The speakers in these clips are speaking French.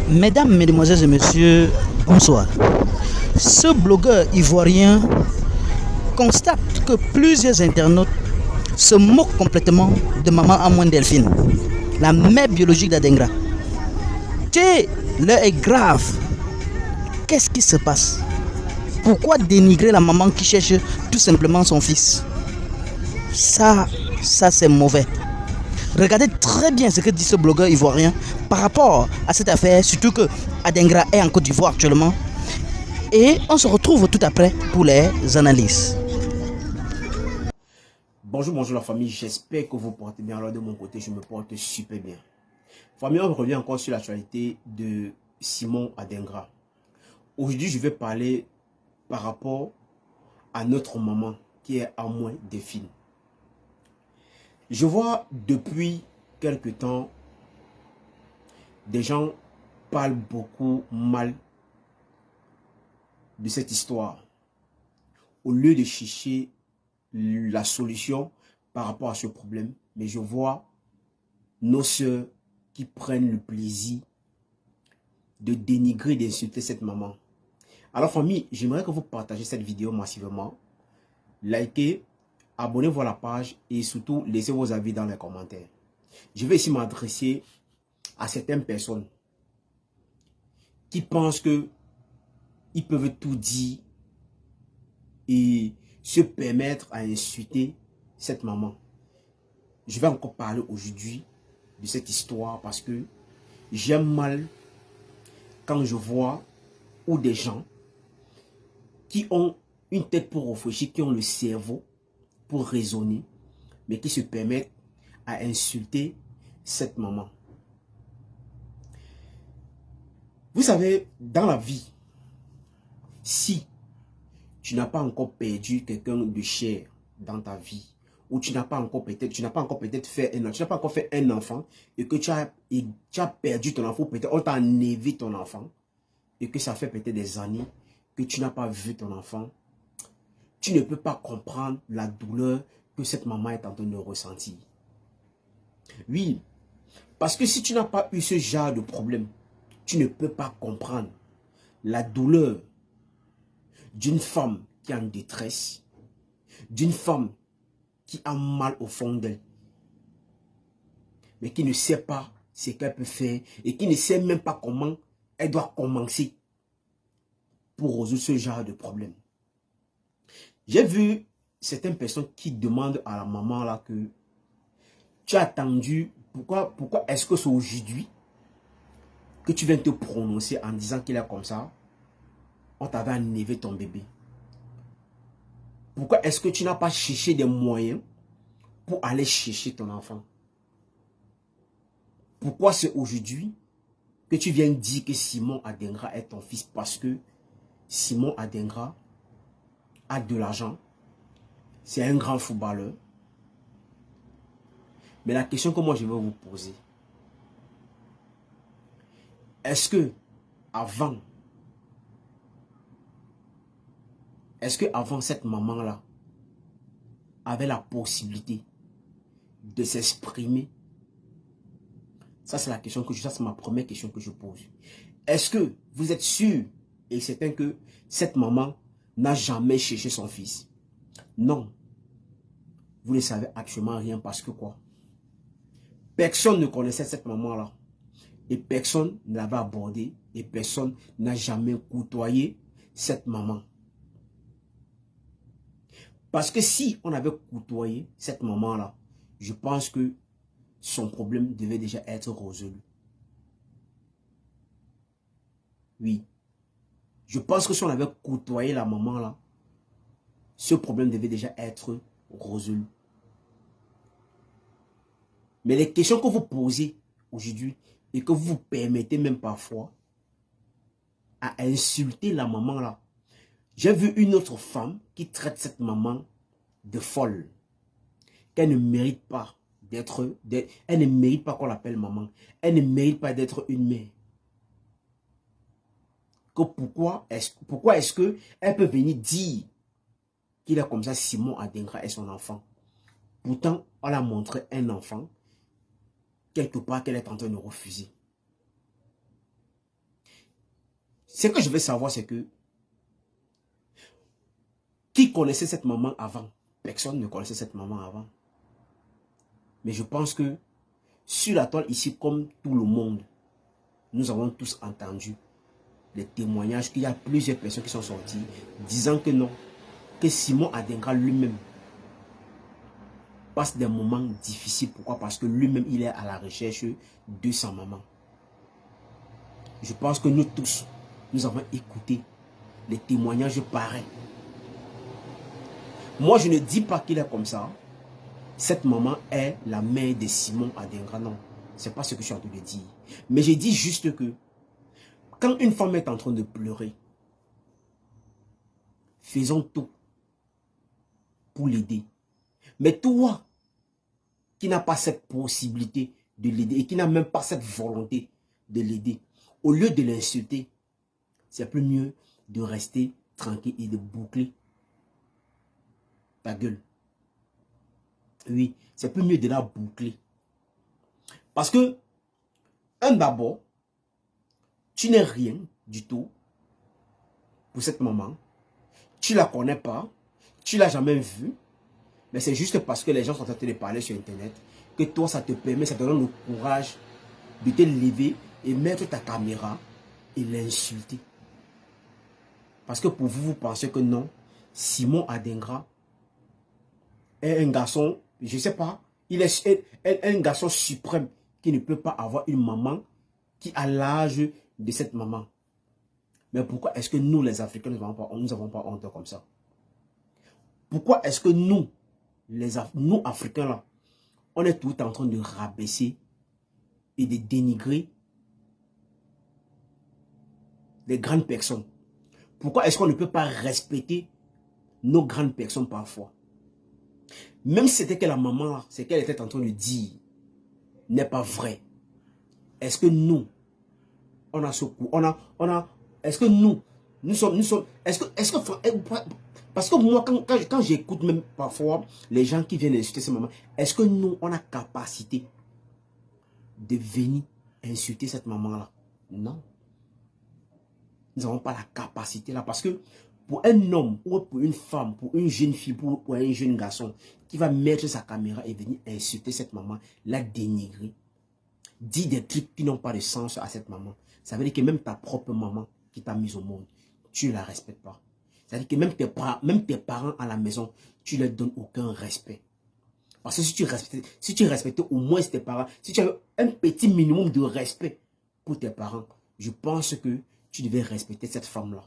Mesdames, Mesdemoiselles et Messieurs, bonsoir. Ce blogueur ivoirien constate que plusieurs internautes se moquent complètement de maman Amouane Delphine, la mère biologique d'Adengra. L'heure est grave. Qu'est-ce qui se passe? Pourquoi dénigrer la maman qui cherche tout simplement son fils? Ça c'est mauvais. Regardez très bien ce que dit ce blogueur ivoirien par rapport à cette affaire, surtout que Adengra est en Côte d'Ivoire actuellement. Et on se retrouve tout après pour les analyses. Bonjour la famille, j'espère que vous portez bien. Alors de mon côté, je me porte super bien. Famille, on revient encore sur l'actualité de Simon Adengra. Aujourd'hui, je vais parler par rapport à notre maman qui est Amouane Delphine. Je vois depuis quelque temps, des gens parlent beaucoup mal de cette histoire. Au lieu de chercher la solution par rapport à ce problème, mais je vois nos sœurs qui prennent le plaisir de dénigrer, d'insulter cette maman. Alors famille, j'aimerais que vous partagez cette vidéo massivement, likez, abonnez-vous à la page et surtout laissez vos avis dans les commentaires. Je vais ici m'adresser à certaines personnes qui pensent que ils peuvent tout dire et se permettre à insulter cette maman. Je vais encore parler aujourd'hui de cette histoire parce que j'aime mal quand je vois ou des gens qui ont une tête pour réfléchir, qui ont le cerveau pour raisonner, mais qui se permettent à insulter cette maman. Vous savez, dans la vie, si tu n'as pas encore perdu quelqu'un de cher dans ta vie, ou tu n'as pas encore peut-être fait un enfant, et que tu as perdu ton enfant, peut-être on t'a enlevé ton enfant, et que ça fait peut-être des années que tu n'as pas vu ton enfant, tu ne peux pas comprendre la douleur que cette maman est en train de ressentir. Oui, parce que si tu n'as pas eu ce genre de problème, tu ne peux pas comprendre la douleur d'une femme qui est en détresse, d'une femme qui a mal au fond d'elle, mais qui ne sait pas ce qu'elle peut faire et qui ne sait même pas comment elle doit commencer pour résoudre ce genre de problème. J'ai vu certaines personnes qui demandent à la maman là que tu as attendu, pourquoi est-ce que c'est aujourd'hui que tu viens te prononcer en disant qu'il est comme ça, on t'avait enlevé ton bébé. Pourquoi est-ce que tu n'as pas cherché des moyens pour aller chercher ton enfant? Pourquoi c'est aujourd'hui que tu viens dire que Simon Adengra est ton fils? Parce que Simon Adengra a de l'argent, c'est un grand footballeur. Mais la question que moi je veux vous poser, est-ce que avant cette maman-là avait la possibilité de s'exprimer? Ça, c'est la question que ça, c'est ma première question que je pose. Est-ce que vous êtes sûr et certain que cette maman n'a jamais cherché son fils? Non. Vous ne savez actuellement rien parce que quoi? Personne ne connaissait cette maman-là. Et personne ne l'avait abordée. Et personne n'a jamais côtoyé cette maman. Parce que si on avait côtoyé cette maman-là, je pense que son problème devait déjà être résolu. Oui. Je pense que si on avait côtoyé la maman-là, ce problème devait déjà être résolu. Mais les questions que vous posez aujourd'hui et que vous vous permettez même parfois à insulter la maman-là. J'ai vu une autre femme qui traite cette maman de folle. Qu'elle ne mérite pas elle ne mérite pas qu'on l'appelle maman. Elle ne mérite pas d'être une mère. Que pourquoi est-ce que elle peut venir dire qu'il est comme ça, Simon Adengra est son enfant? Pourtant, on a montré un enfant quelque part qu'elle est en train de refuser. Ce que je veux savoir, c'est que qui connaissait cette maman avant? Personne ne connaissait cette maman avant. Mais je pense que sur la toile ici, comme tout le monde, nous avons tous entendu les témoignages qu'il y a plusieurs personnes qui sont sorties disant que non, que Simon Adingra lui-même passe des moments difficiles. Pourquoi? Parce que lui-même, il est à la recherche de sa maman. Je pense que nous tous, nous avons écouté les témoignages pareils. Moi, je ne dis pas qu'il est comme ça. Cette maman est la mère de Simon Adingra. Non, ce n'est pas ce que je suis en train de dire. Mais je dis juste que quand une femme est en train de pleurer, faisons tout pour l'aider. Mais toi, qui n'as pas cette possibilité de l'aider et qui n'a même pas cette volonté de l'aider, au lieu de l'insulter, c'est plus mieux de rester tranquille et de boucler ta gueule. Oui, c'est plus mieux de la boucler. Parce que, d'abord, tu n'es rien du tout pour cette maman. Tu ne la connais pas, tu ne l'as jamais vue. Mais c'est juste parce que les gens sont en train de parler sur Internet que toi, ça te permet, ça te donne le courage de te lever et mettre ta caméra et l'insulter. Parce que pour vous, vous pensez que non, Simon Adingra est un garçon, je ne sais pas, il est un garçon suprême qui ne peut pas avoir une maman qui a l'âge de cette maman. Mais pourquoi est-ce que nous, les Africains, nous n'avons pas honte comme ça? Pourquoi est-ce que nous, nous Africains là, on est tout en train de rabaisser et de dénigrer les grandes personnes? Pourquoi est-ce qu'on ne peut pas respecter nos grandes personnes parfois? Même si c'était que la maman là, ce qu'elle était en train de dire n'est pas vrai. Est-ce que nous, on a ce coup, est-ce que nous sommes, est-ce que, parce que moi, quand j'écoute même parfois les gens qui viennent insulter ces mamans, est-ce que nous, on a capacité de venir insulter cette maman-là? Non. Nous n'avons pas la capacité là, parce que pour un homme, ou pour une femme, pour une jeune fille, pour un jeune garçon, qui va mettre sa caméra et venir insulter cette maman, la dénigrer, dire des trucs qui n'ont pas de sens à cette maman, ça veut dire que même ta propre maman qui t'a mise au monde, tu ne la respectes pas. Ça veut dire que même tes parents à la maison, tu ne leur donnes aucun respect. Parce que si tu respectais au moins tes parents, si tu avais un petit minimum de respect pour tes parents, je pense que tu devais respecter cette femme-là.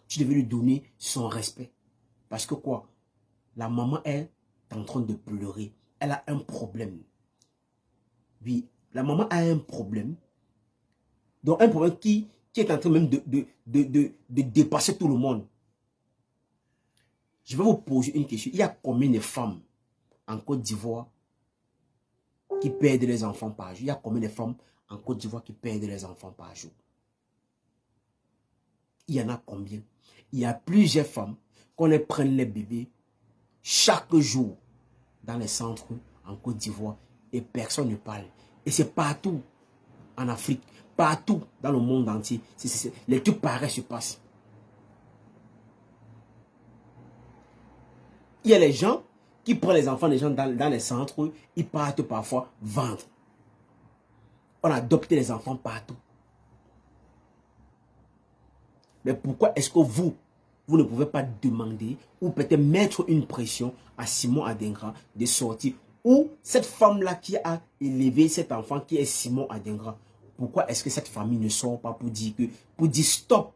Tu devais lui donner son respect. Parce que quoi? La maman est en train de pleurer. Elle a un problème. Oui, la maman a un problème. Donc un problème qui est en train même de dépasser tout le monde. Je vais vous poser une question. Il y a combien de femmes en Côte d'Ivoire qui perdent les enfants par jour? Il y a combien de femmes en Côte d'Ivoire qui perdent les enfants par jour? Il y en a combien? Il y a plusieurs femmes qu'on les prenne les bébés chaque jour dans les centres en Côte d'Ivoire et personne ne parle. Et c'est partout en Afrique, partout dans le monde entier. Les trucs pareils se passent. Il y a les gens qui prennent les enfants des gens dans les centres, ils partent parfois vendre. On adopte les enfants partout. Mais pourquoi est-ce que vous ne pouvez pas demander ou peut-être mettre une pression à Simon Adingra de sortir? Ou cette femme-là qui a élevé cet enfant qui est Simon Adingra, pourquoi est-ce que cette famille ne sort pas pour dire stop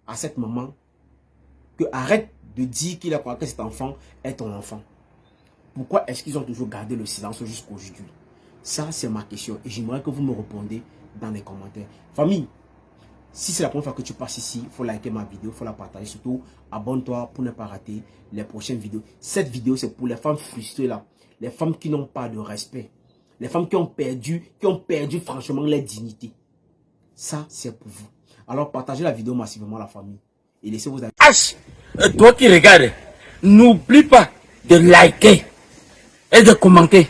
à cette maman, que arrête de dire que cet enfant est ton enfant? Pourquoi est-ce qu'ils ont toujours gardé le silence jusqu'aujourd'hui? Ça, c'est ma question et j'aimerais que vous me répondiez dans les commentaires. Famille, si c'est la première fois que tu passes ici, il faut liker ma vidéo, il faut la partager. Surtout, abonne-toi pour ne pas rater les prochaines vidéos. Cette vidéo, c'est pour les femmes frustrées là. Les femmes qui n'ont pas de respect. Les femmes qui ont perdu franchement leur dignité. Ça, c'est pour vous. Alors, partagez la vidéo massivement, la famille. Et laissez vos avis. Toi qui regardes, n'oublie pas de liker et de commenter.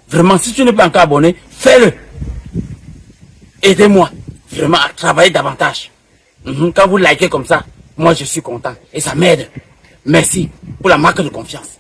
Vraiment, si tu n'es pas encore abonné, fais-le. Aidez-moi vraiment à travailler davantage. Quand vous likez comme ça, moi je suis content. Et ça m'aide. Merci pour la marque de confiance.